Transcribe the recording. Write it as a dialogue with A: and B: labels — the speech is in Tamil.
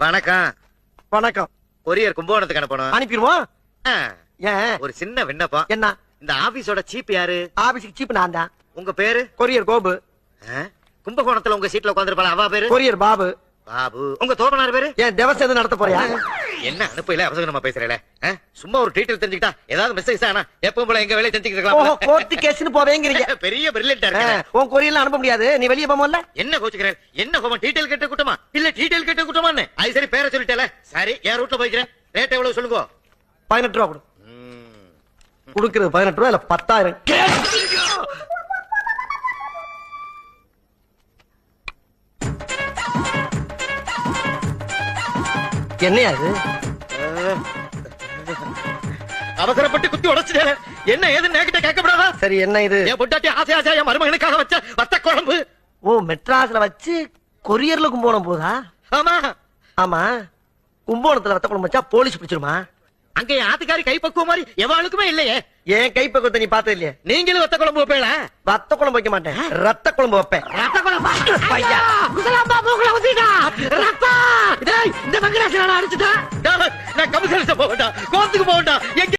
A: வணக்கம்.
B: வணக்கம்.
A: கொரியர் கும்பகோணத்துக்கு அனுப்பணும்.
B: அனுப்பிடுவோம்.
A: ஆ,
B: ஏன்
A: ஒரு சின்ன விண்ணப்பம்.
B: என்ன?
A: இந்த ஆபீஸோட சீப் யாரு?
B: ஆபீஸுக்கு சீப் நான் தான்.
A: உங்க பேரு?
B: கொரியர் கோபு.
A: ஆ, கும்பகோணத்துல உங்க சீட்ல உட்காந்துருப்பாள் அவ பேரு?
B: கொரியர் பாபு.
A: பாபு. உங்க தோழனார் பேரு?
B: ஏன் தேவசம் எதுவும் நடத்த போறியா?
A: என்ன அனுப்பல அவசரமா பேசுறேல? சும்மா ஒரு டீடைல் தெரிஞ்சுக்கிட்டா ஏதாவது மெசேஜ் ஆனா எப்பவும் போல எங்க வேலையை செஞ்சுக்கலாம்.
B: கோர்ட்டு கேஸ்னு போவேங்கிறீங்க.
A: பெரிய பிரில்லியன்ட்டா இருக்கு.
B: உன் கொரியர்ல அனுப்ப முடியாது. நீ வெளியே போமல்ல.
A: என்ன கோச்சுக்கிறேன்? என்ன கோவம்? டீடைல் கேட்ட கூட்டமா இல்ல டீடைல் கேட்ட கூட்டமான்னு? அது சரி, பேரை சொல்லிட்டேல. சரி, என் ரூட்ல போய்க்கிறேன். ரேட் எவ்வளவு சொல்லுங்க?
B: 18 ரூபா கொடு. கொடுக்கிறது 18 ரூபா இல்ல 10,000. என்னையா இது?
A: அவசரப்பட்டு குத்தி உடைச்சிட்டேன். என்ன ஏது நேக்கிட்ட கேட்கப்படாதா?
B: சரி, என்ன இது?
A: என் பொட்டாட்டி ஆசை ஆசையா என் மருமகனுக்காக வச்ச வத்த குழம்பு.
B: ஓ, மெட்ராஸ்ல வச்சு கொரியர்ல கும்போணம் போதா?
A: ஆமா.
B: ஆமா, கும்போணத்துல வத்த குழம்பு வச்சா போலீஸ் பிடிச்சிருமா?
A: அங்க என் ஆத்துக்காரி கைப்பக்குவ மாதிரி எவாளுக்குமே இல்லையே.
B: ஏன் கைப்பக்கத்தை நீ பார்த்தது இல்லையே?
A: நீங்களும் வத்த குழம்பு வைப்பேல?
B: வத்த குழம்பு வைக்க மாட்டேன், ரத்த குழம்பு வைப்பேன்.
A: ரத்த குழம்பா? ஐயா, குசலாம்பா மூக்குல ஊத்திட்டா. ரத்தா. டேய், இந்த மங்கராசனால அடிச்சிட்டா. டேய், நான் கமிஷனர்ட்ட போகட்டா, கோர்ட்டுக்கு போகட்டா.